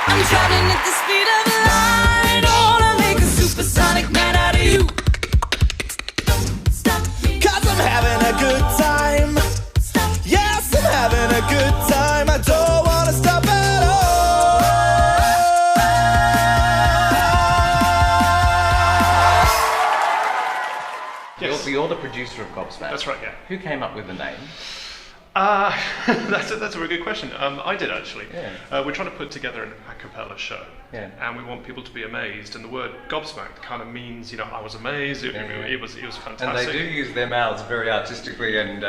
I'm traveling at the speed of light. I wanna make a supersonic man out of you. Cause I'm having a good time. Yes, I'm having a good time. I don't wanna stop at all. Yes. You're the producer of Gobsmacked. That's right, yeah. Who came up with the name? That's a very good question. I did actually. Yeah. We're trying to put together an a cappella show, Yeah. and we want people to be amazed. And the word gobsmacked kind of means, I was amazed. It was fantastic. And they do use their mouths very artistically and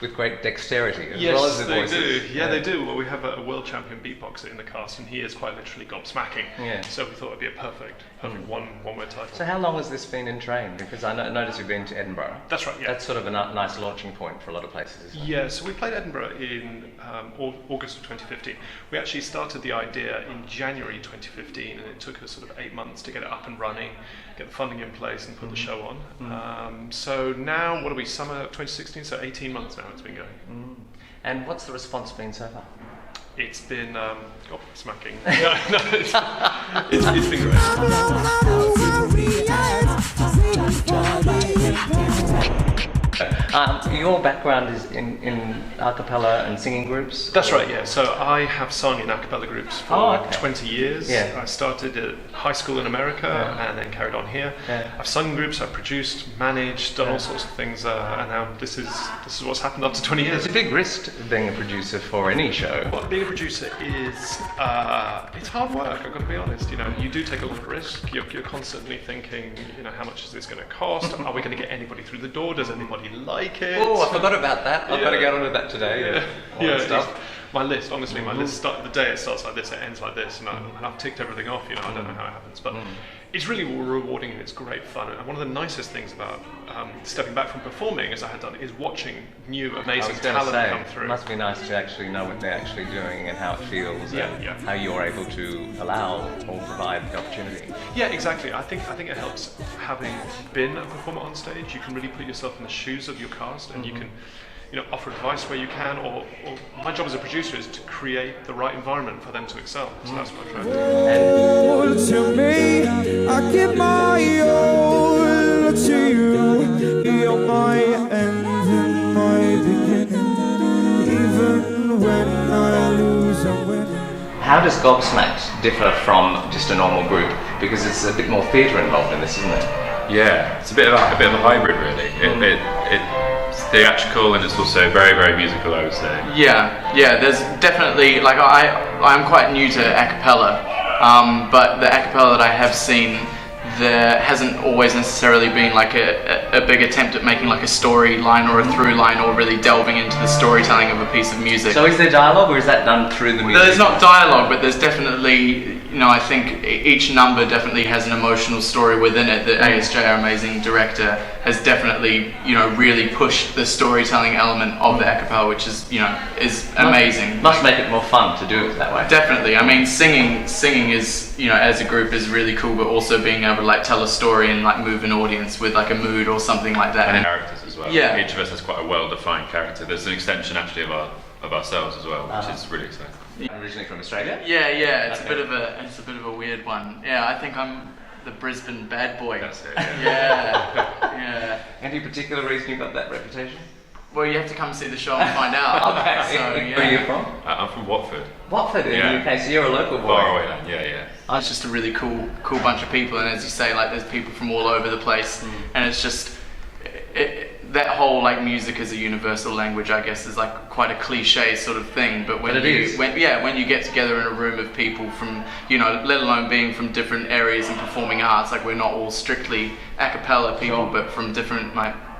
with great dexterity as Yes, well as their they voices. do. Yeah, they do. Well, we have a world champion beatboxer in the cast, and he is quite literally gobsmacking. Yeah. So we thought it'd be a perfect one-word title. So how long has this been in train? Because I noticed you've been to Edinburgh. That's right. Yeah. That's sort of a nice launching point for a lot of places, isn't it? Yeah, so we played Edinburgh in August of 2015. We actually started the idea in January 2015, and it took us sort of 8 months to get it up and running, get the funding in place, and put the show on. So now, what are we, summer 2016? So 18 months now it's been going. And what's the response been so far? It's been smacking. It's been great. Your background is in a cappella and singing groups? That's right, yeah. So I have sung in a cappella groups for 20 years. Yeah. I started at high school in America and then carried on here. Yeah. I've sung in groups, I've produced, managed, done all sorts of things, and now this is what's happened after 20 years. It's a big risk being a producer for any show. Well, being a producer is it's hard work. I've got to be honest. You do take a lot of risk. You're constantly thinking, how much is this going to cost? Are we going to get anybody through the door? Does anybody like it? Oh, I forgot about that. I've got to get on with that today. All that stuff. My list, honestly, my list. The day it starts like this, it ends like this, and I've ticked everything off. I don't know how it happens, but it's really rewarding and it's great fun. And one of the nicest things about stepping back from performing, as I had done, is watching new amazing talent come through. It must be nice to actually know what they're actually doing and how it feels, and how you're able to allow or provide the opportunity. Yeah, exactly. I think it helps having been a performer on stage. You can really put yourself in the shoes of your cast, and you can, offer advice where you can. Or my job as a producer is to create the right environment for them to excel. So that's what I try to do. To me, I give my all to you. You're my end and my beginning. Even when I lose, I win. How does Gobsmacked differ from just a normal group? Because it's a bit more theatre involved in this, isn't it? Yeah, it's a bit of a hybrid, really. It's theatrical and it's also very, very musical, I would say. Yeah. There's definitely I'm quite new to a cappella, but the a cappella that I have seen, there hasn't always necessarily been like a big attempt at making like a storyline or a through line or really delving into the storytelling of a piece of music. So is there dialogue, or is that done through the music? There's not dialogue, but there's definitely, I think each number definitely has an emotional story within it. That ASJ, our amazing director, has definitely, really pushed the storytelling element of the a cappella, which is, is amazing. Must make it more fun to do it that way. Definitely. I mean, singing is, as a group is really cool, but also being able to tell a story and move an audience with a mood or something like that. And characters as well. Yeah. Each of us has quite a well-defined character. There's an extension actually of ourselves as well, which is really exciting. Originally from Australia? Yeah. It's a bit of a weird one. Yeah, I think I'm the Brisbane bad boy. That's it. Yeah. Any particular reason you got that reputation? Well, you have to come see the show and find out. Okay. So, Where are you from? I'm from Watford. Watford in the UK, so you're a local boy. Far away then, yeah. It's just a really cool bunch of people, and as you say, there's people from all over the place, and it's just that whole music as a universal language, I guess, is quite a cliche sort of thing. But when you get together in a room of people from, let alone being from different areas and performing arts, we're not all strictly a cappella people, but from different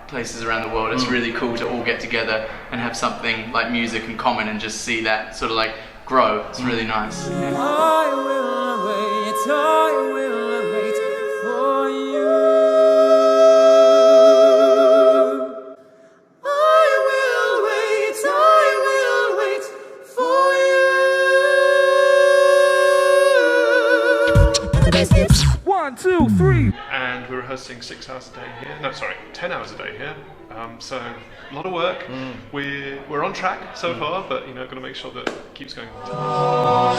places around the world. It's really cool to all get together and have something like music in common and just see that sort of grow. It's really nice. I will wait for you. I will wait for you. 1, 2, 3. And we're rehearsing 6 hours a day here. No, sorry, 10 hours a day here. So a lot of work. We're on track so far, but got to make sure that it keeps going.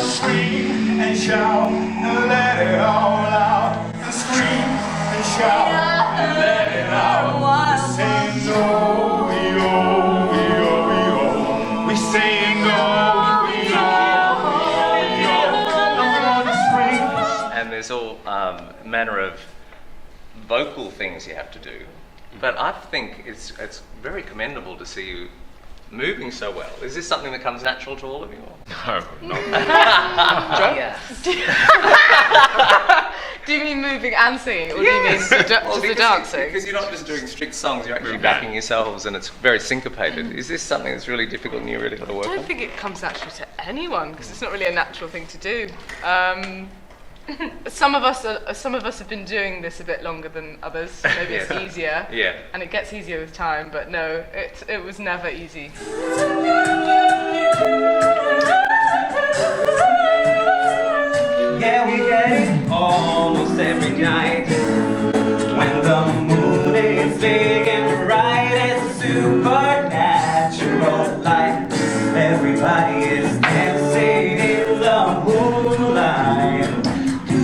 Scream and shout and let it all out. And scream and shout and let it out. Say no, yo. We say no, yo. And there's all manner of vocal things you have to do. But I think it's very commendable to see you moving so well. Is this something that comes natural to all of you? No, not Yes. Do you mean moving and singing, or do you mean just the dancing? Because you're not just doing strict songs, you're actually backing yourselves, and it's very syncopated. Is this something that's really difficult and you really got to work I on? don't think it comes naturally to anyone, because it's not really a natural thing to do. Some of us have been doing this a bit longer than others. So maybe it's easier. Yeah. And it gets easier with time. But no, it was never easy. Yeah, we get it almost every night. When the moon is big and bright, it's a supernatural light. Everybody is dancing in the moonlight.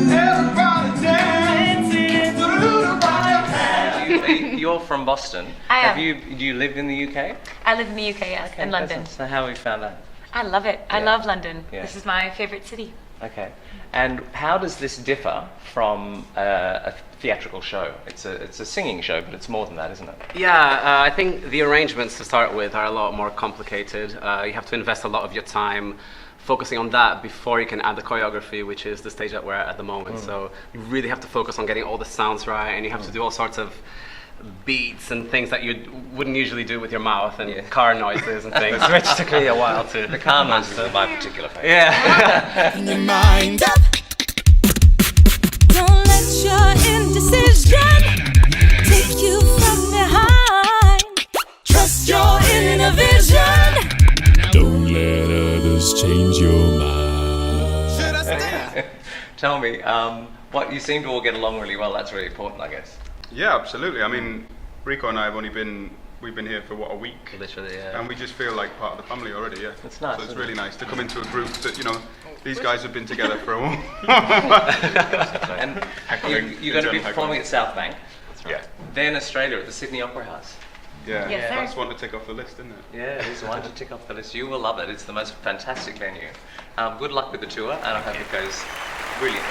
Everybody dancing through the fire. You're from Boston. I am. Do you live in the UK? I live in the UK, yes, in London. So how have you found that? I love it. I Yeah. love London. Yeah. This is my favorite city. Okay. And how does this differ from a theatrical show? It's a singing show, but it's more than that, isn't it? Yeah, I think the arrangements to start with are a lot more complicated. You have to invest a lot of your time focusing on that before you can add the choreography, which is the stage that we're at the moment. So you really have to focus on getting all the sounds right, and you have to do all sorts of beats and things that you wouldn't usually do with your mouth, and car noises and things, which took me a while to... The car noises are my particular favourite. Yeah. Your mind up. Don't let your indecision take you from behind. Trust your inner vision. Don't let others change your mind. Tell me, what you seem to all get along really well. That's really important, I guess. Yeah, absolutely. I mean, Rico and I have we've been here for what, a week? Literally, yeah. And we just feel like part of the family already, yeah. It's nice, So it's isn't really it? nice to come into a group that, these guys have been together for a while. And you're going to be performing at South Bank. Yeah. Then Australia at the Sydney Opera House. Yeah, Yes, sir. that's one to tick off the list, isn't it? Yeah, it is one to tick off the list. You will love it. It's the most fantastic venue. Good luck with the tour, and I hope it goes brilliantly.